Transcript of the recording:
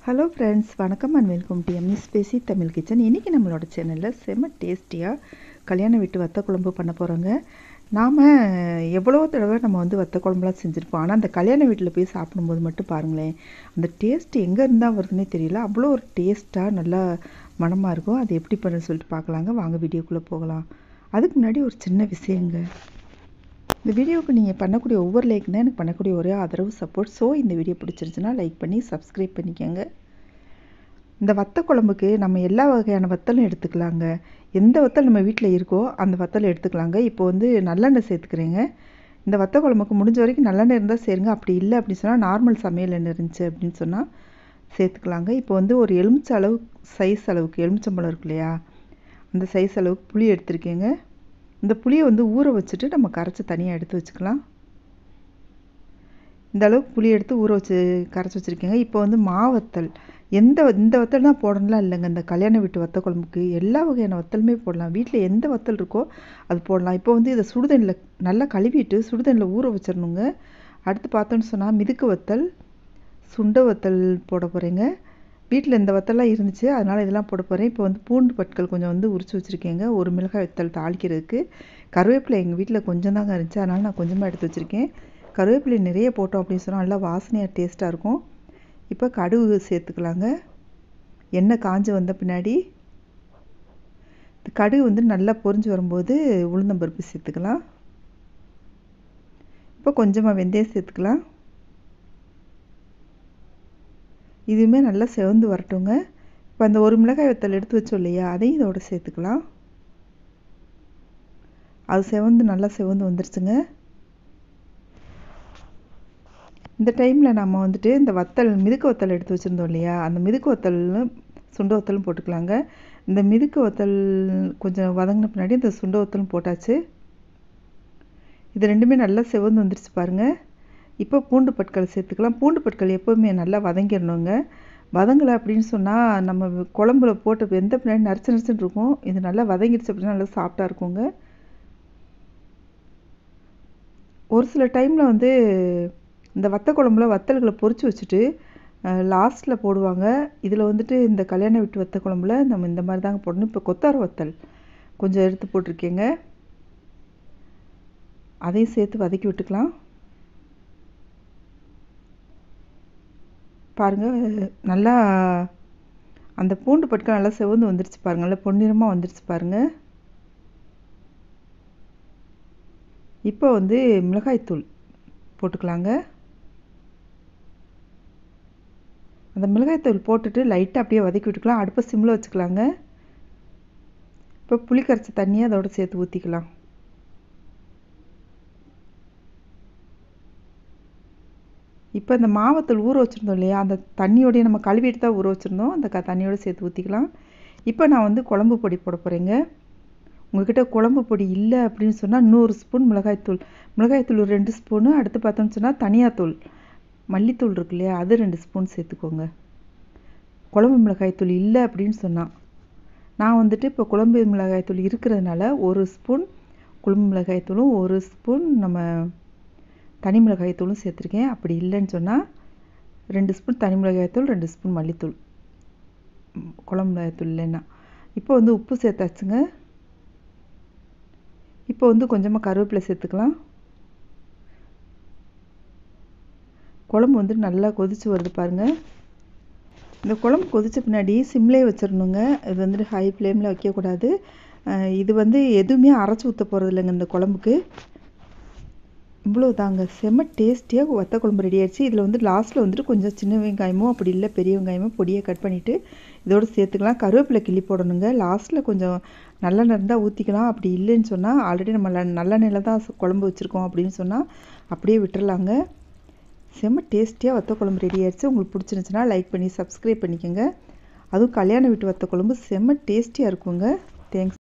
Hello friends, வணக்கம் and welcome to M E spicy Tamil kitchen. இன்றைக்கி நம்மளோட சேனலில் செம்ம டேஸ்டியாக கல்யாண வீட்டு வத்த குழம்பு பண்ண போகிறோங்க. நாம் எவ்வளோ தடவை நம்ம வத்த குழம்புலாம் செஞ்சுருப்போம். ஆனால் அந்த கல்யாண வீட்டில் போய் சாப்பிடும்போது மட்டும் பாருங்களேன், அந்த டேஸ்ட் எங்கே இருந்தால் வருதுன்னே தெரியல. அவ்வளோ ஒரு டேஸ்ட்டாக நல்லா மணமாக இருக்கும். அது எப்படி பண்ணுன்னு சொல்லிட்டு பார்க்கலாங்க. வாங்க வீடியோக்குள்ளே போகலாம். அதுக்கு முன்னாடி ஒரு சின்ன விஷயங்க. இந்த வீடியோவுக்கு நீங்கள் பண்ணக்கூடிய ஒவ்வொரு லைக் தான் எனக்கு பண்ணக்கூடிய ஒரே ஆதரவு, சப்போர்ட். ஸோ இந்த வீடியோ பிடிச்சிருச்சுன்னா லைக் பண்ணி சப்ஸ்கிரைப் பண்ணிக்கோங்க. இந்த வத்த குழம்புக்கு நம்ம எல்லா வகையான வத்தலும் எடுத்துக்கலாங்க. எந்த வத்தல் நம்ம வீட்டில் இருக்கோ அந்த வத்தல் எடுத்துக்கலாங்க. இப்போ நல்லெண்ணெய் சேர்த்துக்கிறேங்க. இந்த வத்த குழம்புக்கு முடிஞ்ச வரைக்கும் நல்லெண்ணெய் இருந்தால் சேருங்க. அப்படி இல்லை அப்படின்னு சொன்னால் நார்மல் சமையல் எண்ணெய் இருந்துச்சு அப்படின்னு சொன்னால் சேர்த்துக்கலாங்க. இப்போ ஒரு எலுமிச்சை அளவு சைஸ் அளவுக்கு எலுமிச்சம்பழம் இருக்கு இல்லையா, அந்த சைஸ் அளவுக்கு புளி எடுத்துருக்கேங்க. இந்த புளியை ஊற வச்சுட்டு நம்ம கரைச்சி தனியாக எடுத்து வச்சுக்கலாம். இந்த அளவுக்கு புளி எடுத்து ஊற வச்சு கரைச்சி வச்சுருக்கேங்க. இப்போ மாவத்தல் இந்த வத்தல் தான் போடணும்லாம் இல்லைங்க. இந்த கல்யாண வீட்டு வத்த குழம்புக்கு எல்லா வகையான வத்தலுமே போடலாம். வீட்டில் எந்த வத்தல் இருக்கோ அது போடலாம். இப்போ இதை சுடுதண்ணில் நல்லா கழுவிட்டு சுடுதண்ணில் ஊற வச்சிடணுங்க. அடுத்து பார்த்தோன்னு சொன்னால் மிதுக்கு வத்தல், சுண்ட வத்தல் போட போகிறேங்க. வீட்டில் இந்த வத்தல்லாம் இருந்துச்சு, அதனால் இதெல்லாம் போட போகிறேன். இப்போ பூண்டு பற்கள் கொஞ்சம் உரிச்சு வச்சுருக்கேங்க. ஒரு மிளகாய் வத்தல் தாளிக்கிறதுக்கு. கருவேப்பிலை எங்கள் வீட்டில் கொஞ்சம் தாங்க இருந்துச்சு, அதனால் நான் கொஞ்சமாக எடுத்து வச்சுருக்கேன். கருவேப்பிலை நிறைய போட்டோம் அப்படின்னு சொன்னால் நல்லா வாசனையாக டேஸ்ட்டாக இருக்கும். இப்போ கடுகு சேர்த்துக்கலாங்க. எண்ணெய் காஞ்சு வந்த பின்னாடி இந்த கடுகு நல்லா பொரிஞ்சு வரும்போது உளுந்தம்பருப்பு சேர்த்துக்கலாம். இப்போ கொஞ்சமாக வெந்தயம் சேர்த்துக்கலாம். இதுவுமே நல்லா செவந்து வரட்டுங்க. இப்போ அந்த ஒரு மிளகாய் வத்தல் எடுத்து வச்சோம் இல்லையா, அதையும் இதோட சேர்த்துக்கலாம். அது நல்லா செவந்து வந்துருச்சுங்க. இந்த டைமில் நம்ம இந்த வத்தல் மிதுக்கு வத்தல் எடுத்து வச்சுருந்தோம் இல்லையா, அந்த மிதுக்கு வத்தலும் சுண்ட வத்தலும் போட்டுக்கலாங்க. இந்த மிதுக்கு வத்தல் கொஞ்சம் வதங்கின பின்னாடி இந்த சுண்ட வத்தலும் போட்டாச்சு. இது ரெண்டுமே நல்லா செவந்து வந்துருச்சு பாருங்கள். இப்போ பூண்டு பற்கள் சேர்த்துக்கலாம். பூண்டு பற்கள் எப்போவுமே நல்லா வதங்கிடணுங்க. வதங்கலை அப்படின்னு சொன்னால் நம்ம குழம்புல போட்டு வெந்த பின்னாடி நரிச்சுன்னு இருக்கும். இது நல்லா வதங்கிடுச்சு அப்படின்னா நல்லா சாஃப்டாக இருக்குங்க. ஒரு சில டைமில் இந்த வத்த குழம்புல வத்தல்களை பொரித்து வச்சுட்டு லாஸ்ட்டில் போடுவாங்க. இதில் இந்த கல்யாண வீட்டு வத்த குழம்புல நம்ம இந்த மாதிரி தாங்க போடணும். இப்போ கொத்தார வத்தல் கொஞ்சம் எடுத்து போட்டிருக்கேங்க. அதையும் சேர்த்து வதக்கி விட்டுக்கலாம். பாருங்கள், நல்லா அந்த பூண்டு பற்கள் நல்லா செவந்து வந்துருச்சு பாருங்கள். நல்லா பொன்னிறமாக வந்துருச்சு பாருங்கள். இப்போ மிளகாய்த்தூள் போட்டுக்கலாங்க. அந்த மிளகாய்த்தூள் போட்டுட்டு லைட்டாக அப்படியே வதக்கி விட்டுக்கலாம். அடுப்பை சிம்மில் வச்சுக்கலாங்க. இப்போ புளி கரைச்ச தண்ணியை அதோடு சேர்த்து ஊற்றிக்கலாம். இப்போ இந்த மாவத்தல் ஊற வச்சுருந்தோம் இல்லையா, அந்த தண்ணியோடய நம்ம கழுவிட்டு தான் ஊற வச்சுருந்தோம். அந்த தண்ணியோடு சேர்த்து ஊற்றிக்கலாம். இப்போ நான் குழம்பு பொடி போட போகிறேங்க. உங்கள்கிட்ட குழம்பு பொடி இல்லை அப்படின்னு சொன்னால் 100 ஸ்பூன் மிளகாய்த்தூள் ஒரு 2 ஸ்பூனு. அடுத்து பார்த்தோன்னு சொன்னால் தனியாத்தூள், மல்லித்தூள் இருக்கு இல்லையா, அது 2 ஸ்பூன் சேர்த்துக்கோங்க. குழம்பு மிளகாய்த்தூள் இல்லை அப்படின்னு சொன்னால் நான் இப்போ குழம்பு மிளகாய்த்தூள் இருக்கிறதுனால 1 ஸ்பூன் குழம்பு மிளகாய்த்தூளும் 1 ஸ்பூன் நம்ம தனி மிளகாய்த்தூளும் சேர்த்துருக்கேன். அப்படி இல்லைன்னு சொன்னால் 2 ஸ்பூன் தனி மிளகாய்த்தூள், 2 ஸ்பூன் மல்லித்தூள், குழம்பு மிளகாய்த்தூள் இல்லைன்னா. இப்போ உப்பு சேர்த்தாச்சுங்க. இப்போ கொஞ்சமாக கருவேப்பிலை சேர்த்துக்கலாம். குழம்பு நல்லா கொதித்து வருது பாருங்கள். இந்த குழம்பு கொதித்த பின்னாடி சிம்லேயே வச்சிடணுங்க. இது ஹை ஃப்ளேமில் வைக்கக்கூடாது. இது எதுவுமே அரைச்சி ஊற்ற போகிறது இல்லைங்க இந்த குழம்புக்கு. இவ்வளோ தாங்க, செம்ம டேஸ்டியாக வத்த குழம்பு ரெடி ஆயிடுச்சு. இதில் லாஸ்ட்டில் கொஞ்சம் சின்ன வெங்காயமோ அப்படி இல்லை பெரிய வெங்காயமோ பொடியை கட் பண்ணிவிட்டு இதோடு சேர்த்துக்கலாம். கருவேப்பிலை கிள்ளி போடணுங்க. லாஸ்ட்டில் கொஞ்சம் நல்லெண்ணெய் இருந்தால் ஊற்றிக்கலாம். அப்படி இல்லைன்னு சொன்னால் ஆல்ரெடி நம்ம நல்லெண்ணெயில் தான் குழம்பு வச்சுருக்கோம் அப்படின்னு சொன்னால் அப்படியே விட்டுறலாங்க. செம்ம டேஸ்டியாக வத்த குழம்பு ரெடி ஆயிடுச்சு. உங்களுக்கு பிடிச்சிருந்துச்சுன்னா லைக் பண்ணி சப்ஸ்கிரைப் பண்ணிக்கோங்க. அதுவும் கல்யாண வீட்டு வத்த குழம்பு செம்ம டேஸ்டியாக இருக்குங்க. தேங்க்ஸ்.